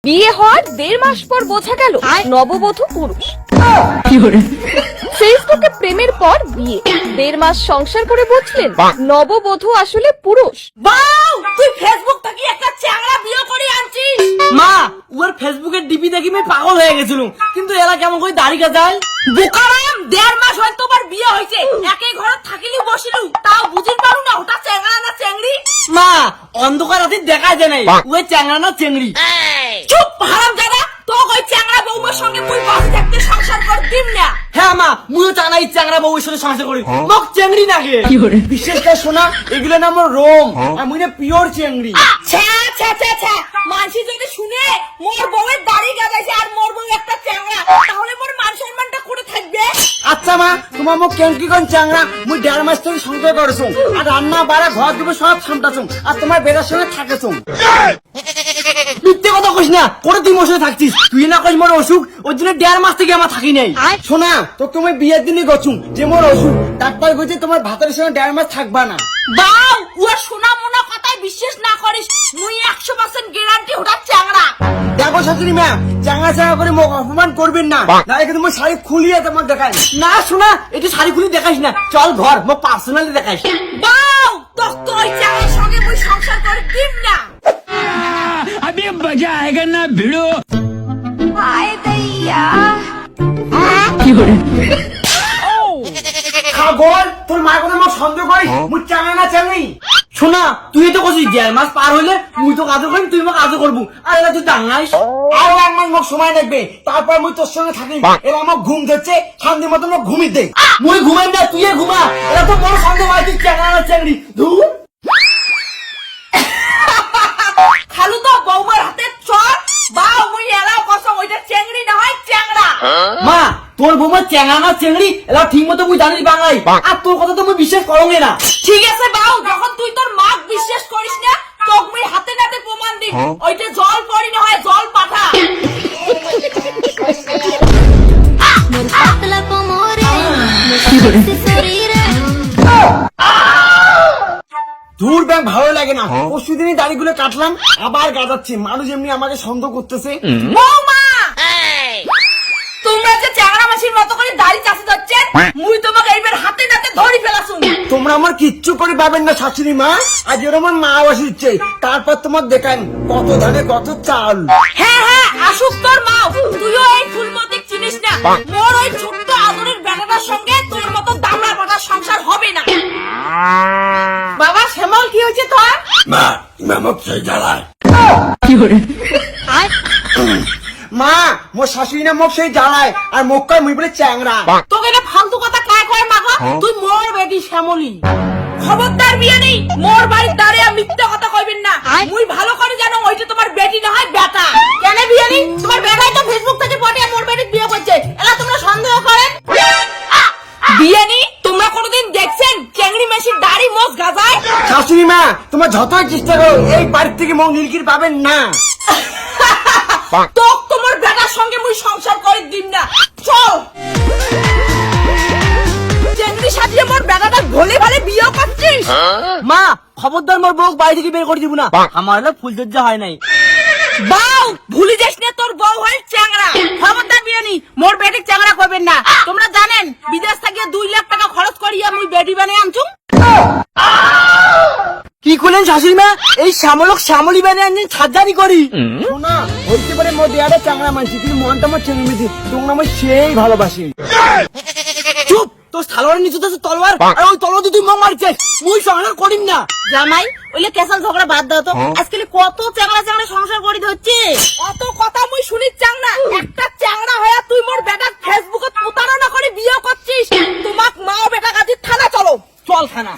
বিয়ে হওয়ার 1.5 মাস পর বোঝা গেল নববধূ পুরুষ। ফেসবুকে প্রেমের পর বিয়ে, 1.5 মাস সংসার করে বুঝলেন নববধূ আসলে পুরুষ। বাউ, তুই ফেসবুক থেকে একটা চ্যাংড়া বিয়ে করে আনছিস? মা, ওর ফেসবুকের ডিপি দেখি আমি পাগল হয়ে গেছিলাম, কিন্তু এরা কেমন করে দাড়ি গাজায়? বোকারাম, 1.5 মাস হয়তো তোমার বিয়ে হয়েছে, একই ঘরে থাকিলি বসিলু, তাও বুঝির পারু না ওটা চ্যাংড়া না চেংড়ি? মা, অন্ধকার রাতে দেখা যায় নাই ওই চ্যাংড়া না চেংড়ি। চুপ হারামজাদা, তো ওই চ্যাংড়া বউমার সঙ্গে মুই বাসে থাকতে সংসার কর দিম না। হ্যাঁ মা, মুইও চাই না এই চ্যাংড়া বউয়ের সাথে সংসার করি, মক চেংড়ি নাগে। বিশেষ করে শোনা, এগুলো নাম রোম, আর মুই না পিওর চেংড়ি। ছা ছা ছা ছা, মানসি যদি শুনে মোর বউয়ের দাড়ি গাজাইছে আর মোর বউ একটা চ্যাংড়া, তাহলে মোর মান সম্মানটা করে থাকবে? আচ্ছা মা, তোমার মুখ কেমকি কোন চ্যাংড়া? মুই 1.5 মাস থেকে সংসার করেছো, আর রান্না বাড়া ঘর দিব সব সামটাছো, আর তোমার বেটার সঙ্গে থাকেছো। মিথ্যে কথা কইস না, করে তুই মোর সাথে থাকছিস, তুই না কইস মোর অসুখ, ওই জন্য 1.5 মাস থেকে আমার থাকি নাই। শোনা, তো তুমি বিয়ের দিনই গছুম যে মোর অসুখ, ডাক্তার কইছে তোমার ভাতের সঙ্গে 1.5 মাস থাকবা না। বাউ, ওর শোনা মোনা কথায় বিশ্বাস না করিস, মুই 100% গ্যারান্টি ওটা চ্যাংড়া। দেখো শাশুড়ি মা, চ্যাংড়া চ্যাংড়া করে মুখ অপমান করবেন না, তাই কিন্তু মই শাড়ি খুলিয়ে তোমার দেখাই না। শোনা, এটা শাড়ি খুলি দেখাইস না, চল ঘর মুখ পার্সোনালি দেখাইস। বাউ, তো ওই চ্যাংড়ার সঙ্গে মুই সংসার করে দিম না। अभी मजा आएगा ना भिड़ो। খাগল, তোর মার কথা আমার সন্দেহ করি, মুই চাঙা না চাঙি। শোনা, তুই তো কছিস 1.5 মাস পার হইলে মুই তো কাজও করিম, তুই কাজও করবো, আর এরা তুই টাঙাইস। আর 1 মাস মোক সময় লাগবে, তারপর মুই তোর সঙ্গে থাকি। এরা আমার ঘুম ধরছে, শান্তি মতো মোক ঘুমি দে। মুই ঘুমাই না, তুই ঘুমা, এরা তো বড় সন্দেহ হয় তুই চাঙা না চাঙি। ধুর খালু তো বৌমার হাতে চট, বাউ মুই এলাও কসম ওইটা চেংড়ি না হয় চ্যাংড়া। মা, তোর বৌমা চ্যাংড়া না চেংড়ি এলা ঠিক মতো মুই জানিস বাঙাই, আর তোর কথা তো মুই বিশ্বাস করোগে না। ঠিক আছে বাউ, যখন তুই তোর মাক বিশ্বাস করিস না, তোক মুই হাতে নাতে প্রমাণ দিই, ওইটা জল পড়ি না হয় জল পাঠা। দূর ব্যাং ভালো লাগে না, পরশু দিনই দাড়িগুলো কাটলাম, আবার গাজাচ্ছি, মানুষ এমনি আমাকে সন্দেহ করতেছে। বৌমা, তোমরা যে চ্যাংড়া মাসির মতো করে দাড়ি চাষে যাচ্ছেন, মুই তোমাকে এইবার হাতে নাতে ধরি ফেলাছুন। তোমরা আমার কিচ্ছু করে পাবেন না শাশুড়ি মা, আজ এর আমার মা বসিচ্ছে, তারপর তোমার দেখান কত ধানে কত চাল। হ্যাঁ হ্যাঁ, আসুক তোর মা, তুইও এই ফুলমতিক চিনিস না, মোর ওই ছোট্ট আদরের বেটাটার সঙ্গে তোর মতো দামড়া পাটার সংসার হবে না। বাবা শ্যামল, কি হয়েছে তোর? মা, মামক সেই জ্বালায়। মা, মোর শাশুড়ি না মুখ সেই জ্বালায়, আর মুখ কয় মুই বলে চ্যাংড়া। তোকে এটা ফালতু কথা কায় কয় মাগো, তুই মোর বেটি শ্যামলি। খবরদার বিয়ে নেই, মোর বাড়ির দাঁড়িয়ে মিথ্যা কথা কইবেন না, মুই ভালো করে জানো ওইটা তোমার বেটি না হয় বেটা। কেন বিয়ে নেই? তোমার বেটাই তো ফেসবুক থেকে পটিয়ে মোর বেটি বিয়ে করছে, এলা তোমরা সন্দেহ করেন? বিয়ে নেই, তোমরা কোনোদিন দেখছেন চেংড়ি মেশির দাড়ি মোজ গাজায়? শাশুড়ি মা, তোমার যতই চেষ্টা করো এই বাড়ির থেকে মুখ নিলকির পাবেন না। তো তোমার বেটার সঙ্গে মুই সংসার করে দিম না, চল। চেংড়ি সাজিয়ে মোর বেটাটা ভোলে ভালে বিয়ে করছিস? মা, খবরদার মোর বউ বাড়ি থেকে বের করে দিব না, আমার হলো ফুলসজ্জা হয় নাই। বাউ, ভুলি যাস না তোর বউ হয় চ্যাংড়া। খবরদার বিয়ে নি, মোর বেটি চ্যাংড়া করবেন না। তোমরা জানেন বিদেশ থেকে 2 লাখ টাকা খরচ করিয়া মুই বেটি বানিয়ে আনছুম। কি করলেন শাশুড়ি মা? এই শ্যামলক শ্যামলি বানিয়ে আনছেন সার্জারি করি। শোনা, হইতে পারে মোর দেয়াটা চ্যাংড়া মানছি, কিন্তু মনটা আমার চেঙ্গি মেয়েছি, তোমরা আমার সেই ভালোবাসি। চুপ, তোর সালোয়ারের নিচে তো তলোয়ার, আর ওই তলোয়ার তুই মং মারছিস, মুই সংসার করিম না। জামাই, ওইলে কেসাল ঝগড়া বাদ দাও তো, আজকাল কত চ্যাংড়া চ্যাংড়া সংসার করি হচ্ছে। অত কথা মুই শুনিস চ্যাংড়া, একটা চ্যাংড়া হয়ে তুই মোর বেটার ফেসবুকে প্রতারণা করে বিয়ে করছিস, তোমাক মা ও বেটা কাজে থানা চলো। চল থানা।